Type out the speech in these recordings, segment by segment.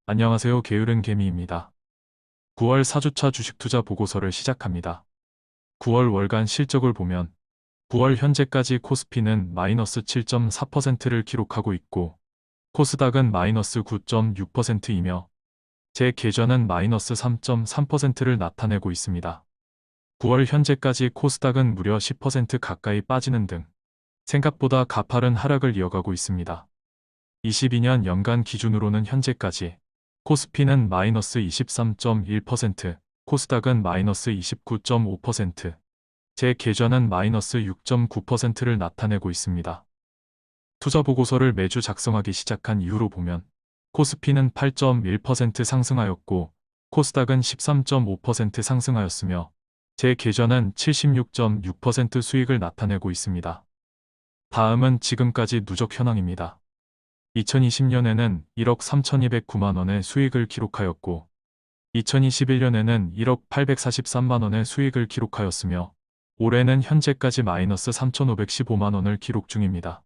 안녕하세요. 게으른 개미입니다. 9월 4주차 주식 투자 보고서를 시작합니다. 9월 월간 실적을 보면 9월 현재까지 코스피는 마이너스 7.4%를 기록하고 있고 코스닥은 마이너스 9.6%이며 제 계좌는 마이너스 3.3%를 나타내고 있습니다. 9월 현재까지 코스닥은 무려 10% 가까이 빠지는 등 생각보다 가파른 하락을 이어가고 있습니다. 22년 연간 기준으로는 현재까지 코스피는 마이너스 23.1%, 코스닥은 마이너스 29.5%, 제 계좌는 마이너스 6.9%를 나타내고 있습니다. 투자 보고서를 매주 작성하기 시작한 이후로 보면 코스피는 8.1% 상승하였고 코스닥은 13.5% 상승하였으며 제 계좌는 76.6% 수익을 나타내고 있습니다. 다음은 지금까지 누적 현황입니다. 2020년에는 1억 3,209만원의 수익을 기록하였고 2021년에는 1억 843만원의 수익을 기록하였으며 올해는 현재까지 마이너스 3,515만원을 기록 중입니다.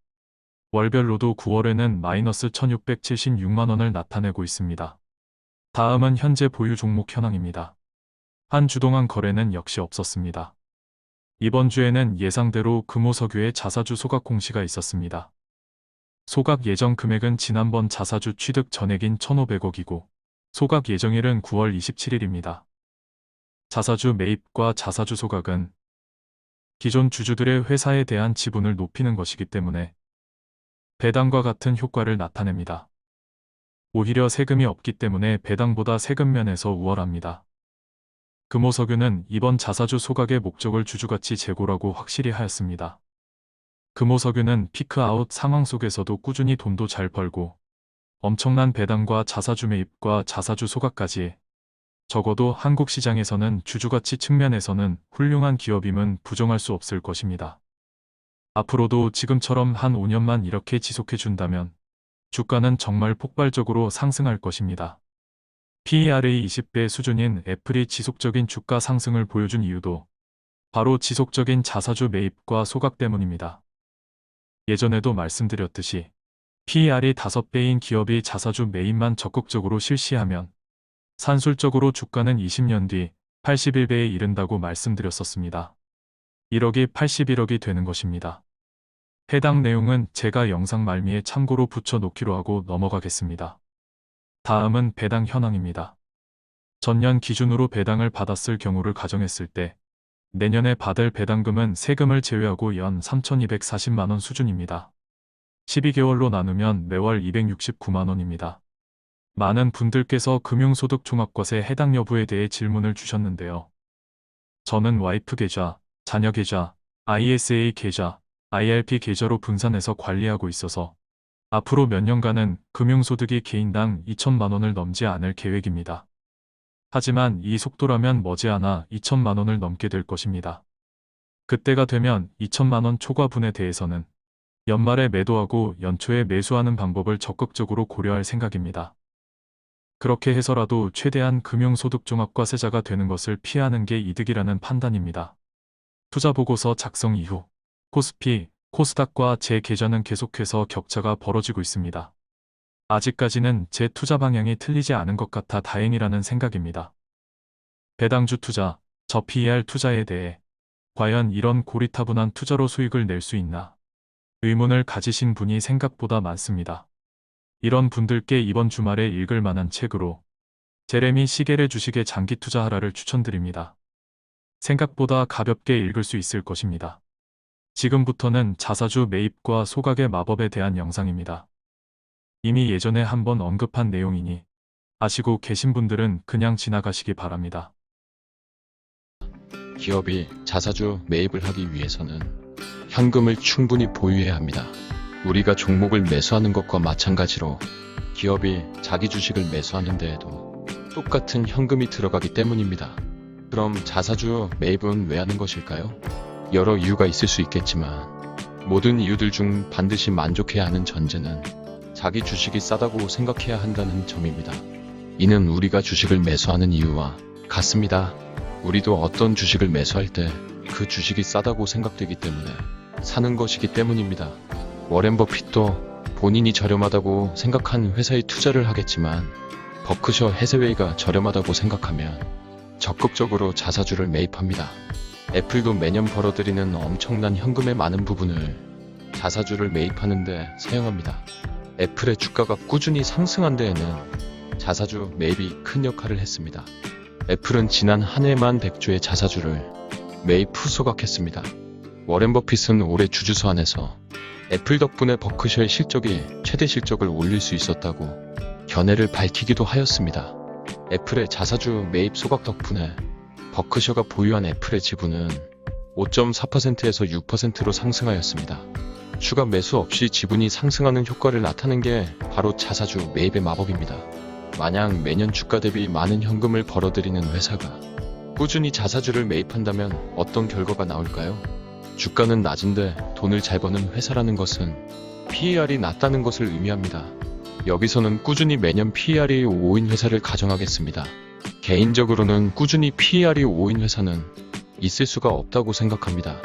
월별로도 9월에는 마이너스 1,676만원을 나타내고 있습니다. 다음은 현재 보유 종목 현황입니다. 한 주 동안 거래는 역시 없었습니다. 이번 주에는 예상대로 금호석유의 자사주 소각 공시가 있었습니다. 소각 예정 금액은 지난번 자사주 취득 전액인 1,500억이고 소각 예정일은 9월 27일입니다. 자사주 매입과 자사주 소각은 기존 주주들의 회사에 대한 지분을 높이는 것이기 때문에 배당과 같은 효과를 나타냅니다. 오히려 세금이 없기 때문에 배당보다 세금 면에서 우월합니다. 금호석유는 이번 자사주 소각의 목적을 주주가치 제고라고 확실히 하였습니다. 금호석유는 피크아웃 상황 속에서도 꾸준히 돈도 잘 벌고 엄청난 배당과 자사주 매입과 자사주 소각까지 적어도 한국 시장에서는 주주가치 측면에서는 훌륭한 기업임은 부정할 수 없을 것입니다. 앞으로도 지금처럼 한 5년만 이렇게 지속해준다면 주가는 정말 폭발적으로 상승할 것입니다. PER의 20배 수준인 애플이 지속적인 주가 상승을 보여준 이유도 바로 지속적인 자사주 매입과 소각 때문입니다. 예전에도 말씀드렸듯이 PER이 5배인 기업이 자사주 매입만 적극적으로 실시하면 산술적으로 주가는 20년 뒤 81배에 이른다고 말씀드렸었습니다. 1억이 81억이 되는 것입니다. 해당 내용은 제가 영상 말미에 참고로 붙여놓기로 하고 넘어가겠습니다. 다음은 배당 현황입니다. 전년 기준으로 배당을 받았을 경우를 가정했을 때 내년에 받을 배당금은 세금을 제외하고 연 3,240만원 수준입니다. 12개월로 나누면 매월 269만원입니다. 많은 분들께서 금융소득 종합과세 해당 여부에 대해 질문을 주셨는데요. 저는 와이프 계좌, 자녀 계좌, ISA 계좌, IRP 계좌로 분산해서 관리하고 있어서 앞으로 몇 년간은 금융소득이 개인당 2천만원을 넘지 않을 계획입니다. 하지만 이 속도라면 머지않아 2천만원을 넘게 될 것입니다. 그때가 되면 2천만원 초과분에 대해서는 연말에 매도하고 연초에 매수하는 방법을 적극적으로 고려할 생각입니다. 그렇게 해서라도 최대한 금융소득종합과세자가 되는 것을 피하는 게 이득이라는 판단입니다. 투자보고서 작성 이후 코스피, 코스닥과 제 계좌는 계속해서 격차가 벌어지고 있습니다. 아직까지는 제 투자 방향이 틀리지 않은 것 같아 다행이라는 생각입니다. 배당주 투자, 저PER 투자에 대해 과연 이런 고리타분한 투자로 수익을 낼 수 있나? 의문을 가지신 분이 생각보다 많습니다. 이런 분들께 이번 주말에 읽을 만한 책으로 제레미 시겔의 주식에 장기 투자하라를 추천드립니다. 생각보다 가볍게 읽을 수 있을 것입니다. 지금부터는 자사주 매입과 소각의 마법에 대한 영상입니다. 이미 예전에 한번 언급한 내용이니 아시고 계신 분들은 그냥 지나가시기 바랍니다. 기업이 자사주 매입을 하기 위해서는 현금을 충분히 보유해야 합니다. 우리가 종목을 매수하는 것과 마찬가지로 기업이 자기 주식을 매수하는 데에도 똑같은 현금이 들어가기 때문입니다. 그럼 자사주 매입은 왜 하는 것일까요? 여러 이유가 있을 수 있겠지만 모든 이유들 중 반드시 만족해야 하는 전제는 자기 주식이 싸다고 생각해야 한다는 점입니다. 이는 우리가 주식을 매수하는 이유와 같습니다. 우리도 어떤 주식을 매수할 때 그 주식이 싸다고 생각되기 때문에 사는 것이기 때문입니다. 워렌 버핏도 본인이 저렴하다고 생각한 회사에 투자를 하겠지만 버크셔 해세웨이가 저렴하다고 생각하면 적극적으로 자사주를 매입합니다. 애플도 매년 벌어들이는 엄청난 현금의 많은 부분을 자사주를 매입하는 데 사용합니다. 애플의 주가가 꾸준히 상승한 데에는 자사주 매입이 큰 역할을 했습니다. 애플은 지난 한 해만 100주의 자사주를 매입 후 소각했습니다. 워렌 버핏은 올해 주주서 안에서 애플 덕분에 버크셔의 실적이 최대 실적을 올릴 수 있었다고 견해를 밝히기도 하였습니다. 애플의 자사주 매입 소각 덕분에 버크셔가 보유한 애플의 지분은 5.4%에서 6%로 상승하였습니다. 추가 매수 없이 지분이 상승하는 효과를 나타낸 게 바로 자사주 매입의 마법입니다. 만약 매년 주가 대비 많은 현금을 벌어들이는 회사가 꾸준히 자사주를 매입한다면 어떤 결과가 나올까요? 주가는 낮은데 돈을 잘 버는 회사라는 것은 PER이 낮다는 것을 의미합니다. 여기서는 꾸준히 매년 PER이 5인 회사를 가정하겠습니다. 개인적으로는 꾸준히 PER이 5인 회사는 있을 수가 없다고 생각합니다.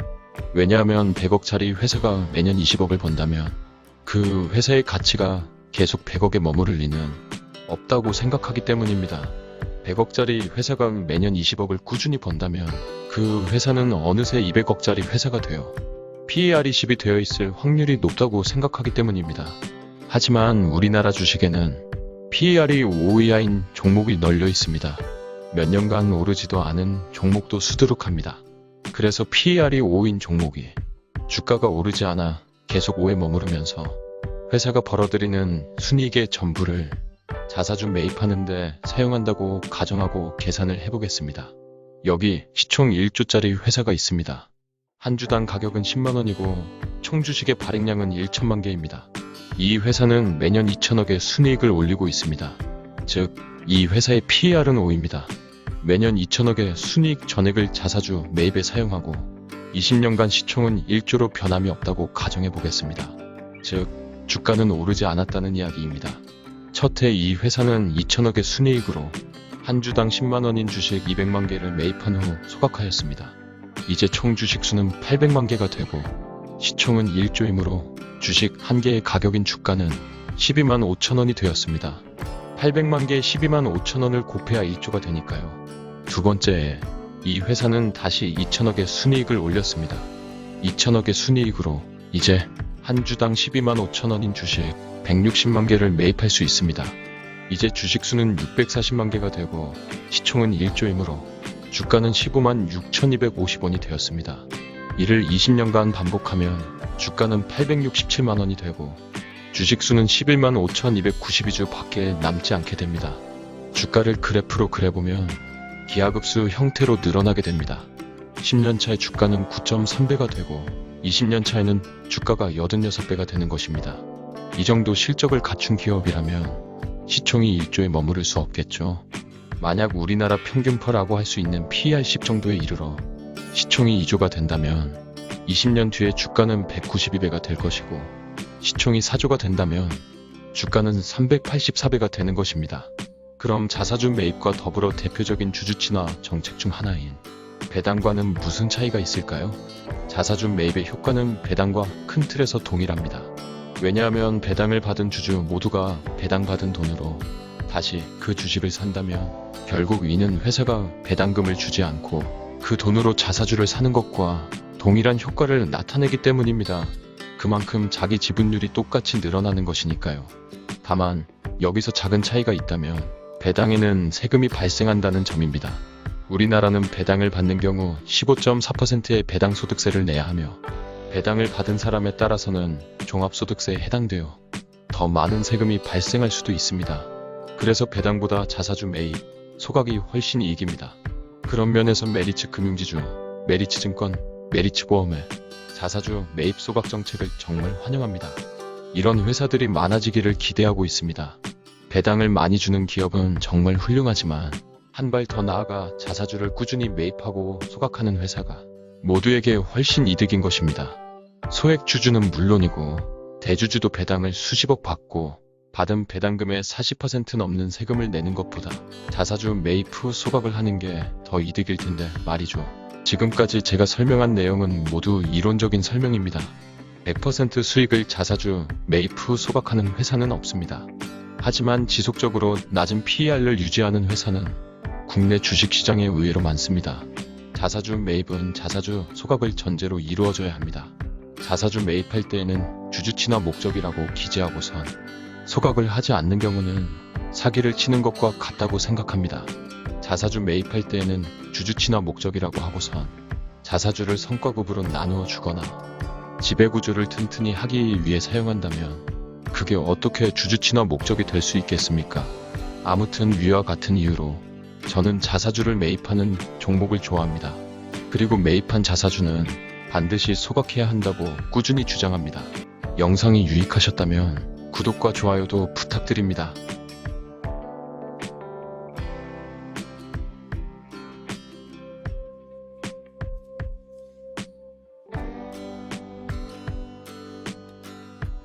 왜냐하면 100억짜리 회사가 매년 20억을 번다면 그 회사의 가치가 계속 100억에 머무를 리는 없다고 생각하기 때문입니다. 100억짜리 회사가 매년 20억을 꾸준히 번다면 그 회사는 어느새 200억짜리 회사가 되어 PER이 10이 되어 있을 확률이 높다고 생각하기 때문입니다. 하지만 우리나라 주식에는 PER이 5 이하인 종목이 널려 있습니다. 몇 년간 오르지도 않은 종목도 수두룩합니다. 그래서 PER이 5인 종목이 주가가 오르지 않아 계속 5에 머무르면서 회사가 벌어들이는 순이익의 전부를 자사주 매입하는데 사용한다고 가정하고 계산을 해보겠습니다. 여기 시총 1조짜리 회사가 있습니다. 한 주당 가격은 10만원이고 총 주식의 발행량은 1천만 개입니다. 이 회사는 매년 2천억의 순이익을 올리고 있습니다. 즉, 이 회사의 PER은 5입니다. 매년 2천억의 순이익 전액을 자사주 매입에 사용하고 20년간 시총은 1조로 변함이 없다고 가정해 보겠습니다. 즉, 주가는 오르지 않았다는 이야기입니다. 첫해 이 회사는 2천억의 순이익으로 한 주당 10만원인 주식 200만 개를 매입한 후 소각하였습니다. 이제 총 주식 수는 800만 개가 되고 시총은 1조이므로 주식 한 개의 가격인 주가는 12만 5천원이 되었습니다. 800만 개에 12만 5천원을 곱해야 1조가 되니까요. 두 번째에 이 회사는 다시 2천억의 순이익을 올렸습니다. 2천억의 순이익으로 이제 한 주당 12만 5천원인 주식 160만 개를 매입할 수 있습니다. 이제 주식 수는 640만 개가 되고 시총은 1조이므로 주가는 15만 6,250원이 되었습니다. 이를 20년간 반복하면 주가는 867만원이 되고 주식 수는 11만 5,292주 밖에 남지 않게 됩니다. 주가를 그래프로 그려보면 기하급수 형태로 늘어나게 됩니다. 10년 차에 주가는 9.3배가 되고 20년 차에는 주가가 86배가 되는 것입니다. 이 정도 실적을 갖춘 기업이라면 시총이 1조에 머무를 수 없겠죠. 만약 우리나라 평균퍼라고 할 수 있는 PER 10 정도에 이르러 시총이 2조가 된다면 20년 뒤에 주가는 192배가 될 것이고 시총이 4조가 된다면 주가는 384배가 되는 것입니다. 그럼 자사주 매입과 더불어 대표적인 주주 친화 정책 중 하나인 배당과는 무슨 차이가 있을까요? 자사주 매입의 효과는 배당과 큰 틀에서 동일합니다. 왜냐하면 배당을 받은 주주 모두가 배당받은 돈으로 다시 그 주식을 산다면 결국 이는 회사가 배당금을 주지 않고 그 돈으로 자사주를 사는 것과 동일한 효과를 나타내기 때문입니다. 그만큼 자기 지분율이 똑같이 늘어나는 것이니까요. 다만 여기서 작은 차이가 있다면 배당에는 세금이 발생한다는 점입니다. 우리나라는 배당을 받는 경우 15.4%의 배당소득세를 내야 하며 배당을 받은 사람에 따라서는 종합소득세에 해당되어 더 많은 세금이 발생할 수도 있습니다. 그래서 배당보다 자사주 매입, 소각이 훨씬 이익입니다. 그런 면에서 메리츠 금융지주, 메리츠증권, 메리츠보험의 자사주 매입 소각 정책을 정말 환영합니다. 이런 회사들이 많아지기를 기대하고 있습니다. 배당을 많이 주는 기업은 정말 훌륭하지만 한 발 더 나아가 자사주를 꾸준히 매입하고 소각하는 회사가 모두에게 훨씬 이득인 것입니다. 소액 주주는 물론이고 대주주도 배당을 수십억 받고 받은 배당금의 40% 넘는 세금을 내는 것보다 자사주 매입 후 소각을 하는 게 더 이득일 텐데 말이죠. 지금까지 제가 설명한 내용은 모두 이론적인 설명입니다. 100% 수익을 자사주 매입 후 소각하는 회사는 없습니다. 하지만 지속적으로 낮은 PER을 유지하는 회사는 국내 주식시장에 의외로 많습니다. 자사주 매입은 자사주 소각을 전제로 이루어져야 합니다. 자사주 매입할 때에는 주주친화 목적이라고 기재하고선 소각을 하지 않는 경우는 사기를 치는 것과 같다고 생각합니다. 자사주 매입할 때에는 주주친화 목적이라고 하고선 자사주를 성과급으로 나누어 주거나 지배구조를 튼튼히 하기 위해 사용한다면 그게 어떻게 주주친화 목적이 될 수 있겠습니까? 아무튼 위와 같은 이유로 저는 자사주를 매입하는 종목을 좋아합니다. 그리고 매입한 자사주는 반드시 소각해야 한다고 꾸준히 주장합니다. 영상이 유익하셨다면 구독과 좋아요도 부탁드립니다.